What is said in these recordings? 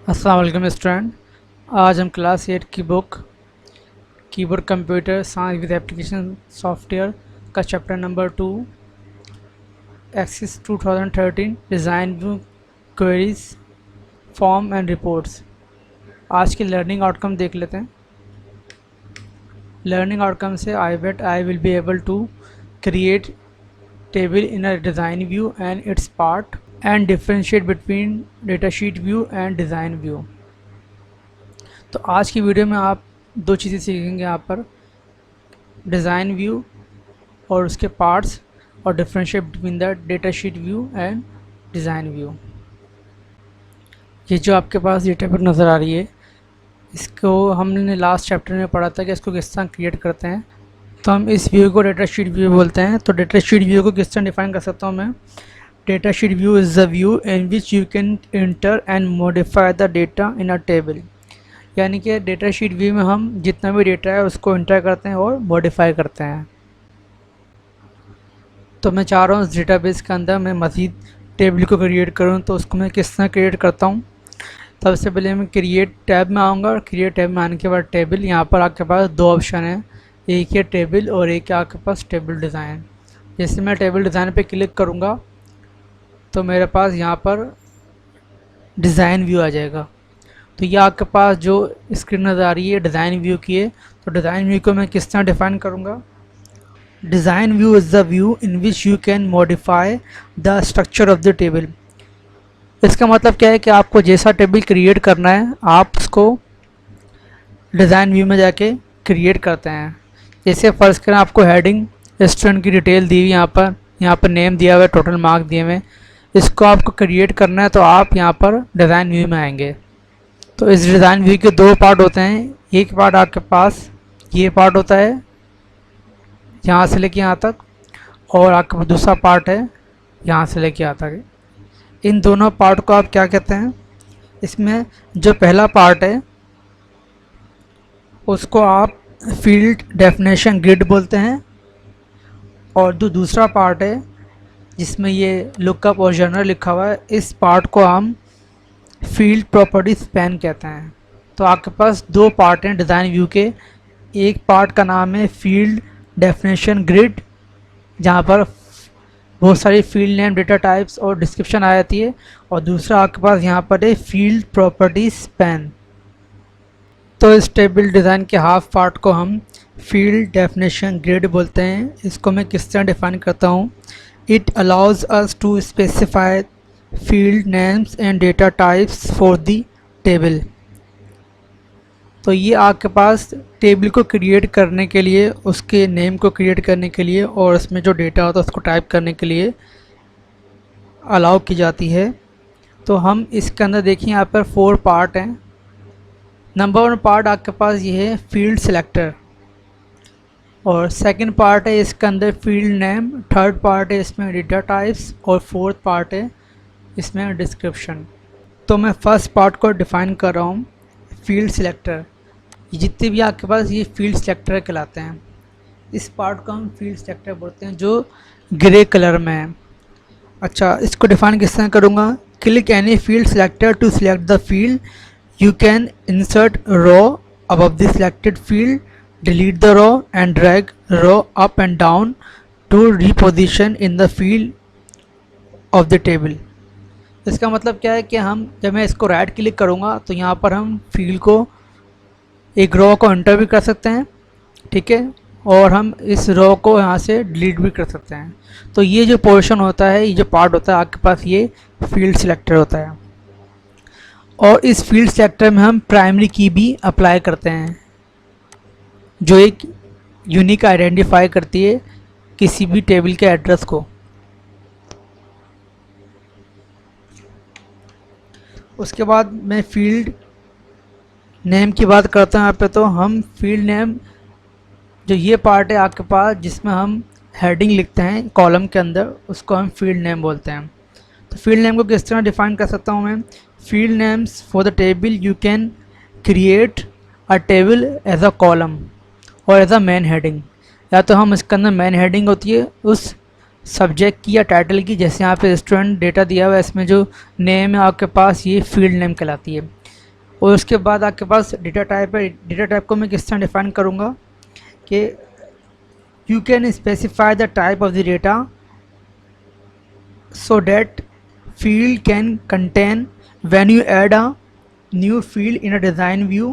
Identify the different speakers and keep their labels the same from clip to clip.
Speaker 1: अस्सलाम वालेकुम स्टूडेंट। आज हम क्लास 8 की book keyboard computer science with application software का chapter number 2 access 2013 design view queries form and reports. आज के लर्निंग आउटकम देख लेते हैं। लर्निंग आउटकम से I will be able to create table in a design view and its part and differentiate between datasheet view and design view. तो आज की video में आप दो चीज़ें सीखेंगे यहाँ पर, डिज़ाइन व्यू और उसके पार्ट्स और differentiate between the data sheet view and design view. ये जो आपके पास डेटा पर नज़र आ रही है, इसको हमने लास्ट चैप्टर में पढ़ा था कि इसको किस तरह क्रिएट करते हैं। तो हम इस व्यू को डेटा शीट व्यू बोलते हैं। तो डेटा शीट व्यू को किस तरह डिफाइन कर सकता हूँ मैं? Data sheet view is the view in which you can enter and modify the data in a table. यानी कि डेटा शीट व्यू में हम जितना भी डेटा है उसको एंटर करते हैं और मॉडिफाई करते हैं। तो मैं चाह रहा हूँ इस डेटाबेस के अंदर मैं मज़ीद टेबल को क्रिएट करूँ, तो उसको मैं किस तरह क्रिएट करता हूँ। सबसे पहले मैं क्रिएट टैब में आऊँगा और क्रिएट टैब में आने के बाद टेबल, यहाँ पर आपके पास दो ऑप्शन है, एक है टेबल और एक है आपके पास टेबल डिज़ाइन। जैसे मैं टेबल डिज़ाइन पे क्लिक करूँगा तो मेरे पास यहाँ पर डिज़ाइन व्यू आ जाएगा। तो ये आपके पास जो स्क्रीन नज़र आ रही है डिज़ाइन व्यू की है। तो डिज़ाइन व्यू को मैं किस तरह डिफाइन करूँगा? Design view is the view in which you can modify the structure of the table. इसका मतलब क्या है कि आपको जैसा टेबल क्रिएट करना है आप उसको डिज़ाइन व्यू में जाके क्रिएट करते हैं। जैसे फ़र्ज़ करें आपको हेडिंग स्टूडेंट की डिटेल दी हुई, यहाँ पर नेम दिया हुआ है, टोटल मार्क दिए हुए, इसको आपको क्रिएट करना है तो आप यहाँ पर डिज़ाइन व्यू में आएंगे। तो इस डिज़ाइन व्यू के दो पार्ट होते हैं। एक पार्ट आपके पास ये पार्ट होता है यहाँ से लेके यहाँ तक, और आपके पास दूसरा पार्ट है यहाँ से लेके यहाँ तक। इन दोनों पार्ट को आप क्या कहते हैं? इसमें जो पहला पार्ट है उसको आप फील्ड डेफिनेशन ग्रिड बोलते हैं, और जो दूसरा पार्ट है जिसमें ये लुकअप और जर्नल लिखा हुआ है, इस पार्ट को हम फील्ड प्रॉपर्टी स्पैन कहते हैं। तो आपके पास दो पार्ट हैं डिज़ाइन व्यू के। एक पार्ट का नाम है फील्ड डेफिनेशन ग्रिड, जहाँ पर बहुत सारी फील्ड नेम, डेटा टाइप्स और डिस्क्रिप्शन आ जाती है, और दूसरा आपके पास यहाँ पर है फील्ड प्रॉपर्टी स्पैन। तो इस टेबल डिज़ाइन के हाफ पार्ट को हम फील्ड डेफिनेशन ग्रिड बोलते हैं। इसको मैं किस तरह डिफाइन करता हूँ? It allows us to specify field names and data types for the table. तो ये आपके पास टेबल को क्रिएट करने के लिए, उसके नेम को क्रिएट करने के लिए और उसमें जो डेटा होता है उसको टाइप करने के लिए अलाउ की जाती है। तो हम इसके अंदर देखिए यहाँ पर 4 पार्ट हैं। नंबर 1 पार्ट आपके पास ये है फील्ड सिलेक्टर, और सेकंड पार्ट है इसके अंदर फील्ड नेम, थर्ड पार्ट है इसमें डेटा टाइप्स, और फोर्थ पार्ट है इसमें डिस्क्रिप्शन। तो मैं फर्स्ट पार्ट को डिफ़ाइन कर रहा हूँ, फील्ड सिलेक्टर। जितने भी आपके पास ये फील्ड सिलेक्टर कहलाते हैं, इस पार्ट को हम फील्ड सिलेक्टर बोलते हैं जो ग्रे कलर में है। अच्छा, इसको डिफ़ाइन किस तरह करूँगा? Click any field selector to select the field, you can insert row above the selected field, delete the row and drag row up and down to reposition in the field of the table। इसका मतलब क्या है कि जब मैं इसको right click करूँगा तो यहाँ पर हम फील्ड को, एक रो को एंटर भी कर सकते हैं, ठीक है, और हम इस रो को यहाँ से डिलीट भी कर सकते हैं। तो ये जो पोर्शन होता है, ये जो पार्ट होता है आपके पास, ये फील्ड सिलेक्टर होता है। और इस फील्ड सिलेक्टर में हम प्राइमरी की भी अप्लाई करते हैं, जो एक यूनिक आइडेंटिफाई करती है किसी भी टेबल के एड्रेस को। उसके बाद मैं फील्ड नेम की बात करता हूँ यहाँ पे। तो हम फील्ड नेम, जो ये पार्ट है आपके पास जिसमें हम हेडिंग लिखते हैं कॉलम के अंदर, उसको हम फील्ड नेम बोलते हैं। तो फील्ड नेम को किस तरह डिफाइन कर सकता हूँ मैं? Field names for the table, you can create a table as a column or as a main heading. या तो हम इसके अंदर मेन हेडिंग होती है उस सब्जेक्ट की या टाइटल की, जैसे यहाँ पे स्टूडेंट डेटा दिया हुआ है, इसमें जो नेम है आपके पास ये फील्ड नेम कहलाती है। और उसके बाद आपके पास डेटा टाइप है। डेटा टाइप को मैं किस तरह डिफाइन करूँगा कि you can specify the type of the data so that field can contain when you add a new field in a design view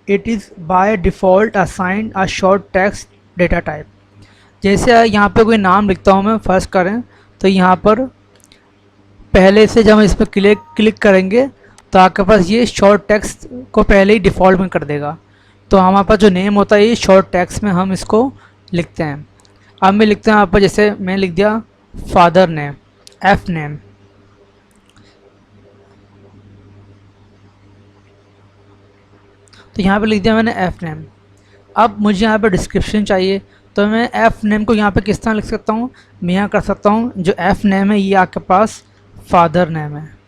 Speaker 1: it is by default assigned a short text data type। जैसे यहाँ पे कोई नाम लिखता हूँ मैं, first करें तो यहाँ पर पहले से जब हम इस पर क्लिक करेंगे तो आपके पास ये शॉर्ट टेक्स्ट को पहले ही डिफ़ॉल्ट में कर देगा। तो हमारे पास जो नेम होता है ये शॉर्ट टेक्स्ट में हम इसको लिखते हैं। अब मैं लिखते हैं यहाँ पर, जैसे मैं लिख दिया फादर नेम, एफ नेम। तो यहाँ पे लिख दिया मैंने एफ नेम। अब मुझे यहाँ पे डिस्क्रिप्शन चाहिए, तो मैं एफ नेम को यहाँ पे किस तरह लिख सकता हूँ, मैं यहाँ कर सकता हूँ जो एफ नेम है ये आपके पास फादर नेम है।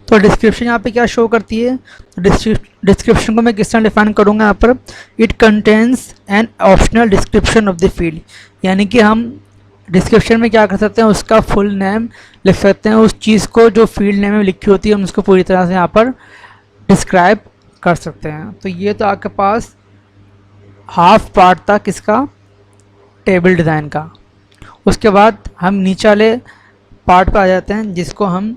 Speaker 1: तो डिस्क्रिप्शन यहाँ पे क्या शो करती है, डिस्क्रिप्शन को मैं किस तरह डिफाइन करूँगा यहाँ पर, it contains an optional description of the field. यानी कि हम डिस्क्रिप्शन में क्या कर सकते हैं, उसका फुल नेम लिख सकते हैं, उस चीज़ को जो फील्ड नेम में लिखी होती है हम उसको पूरी तरह से यहाँ पर डिस्क्राइब कर सकते हैं। तो ये तो आपके पास हाफ पार्ट था किसका, टेबल डिज़ाइन का। उसके बाद हम नीचे वाले पार्ट पर आ जाते हैं जिसको हम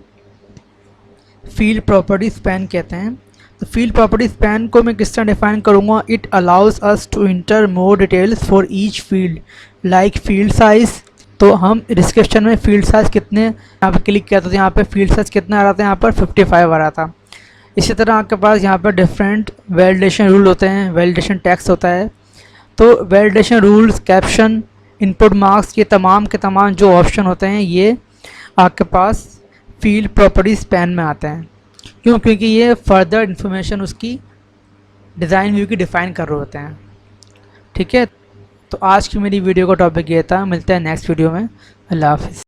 Speaker 1: फील्ड प्रॉपर्टी स्पैन कहते हैं। तो फील्ड प्रॉपर्टी स्पैन को मैं किस तरह डिफाइन करूँगा, it allows us to enter more details for each field like field size. तो हम डिस्क्रिप्शन में फील्ड साइज कितने यहाँ पर क्लिक किया तो यहाँ पे फील्ड साइज कितना आ रहा था, यहाँ पर 55 आ रहा था। इसी तरह आपके पास यहाँ पर डिफरेंट वैलिडेशन रूल होते हैं, वैलिडेशन टैक्स होता है। तो validation rules, caption, input marks, ये तमाम के तमाम जो ऑप्शन होते हैं ये आपके पास फील्ड प्रॉपर्टी स्पैन में आते हैं। क्यों, क्योंकि ये फर्दर इन्फॉर्मेशन उसकी डिज़ाइन व्यू की डिफ़ाइन कर रहे होते हैं। ठीक है, तो आज की मेरी वीडियो का टॉपिक ये था। मिलते हैं नेक्स्ट वीडियो में। अल्लाह हाफ़िज़।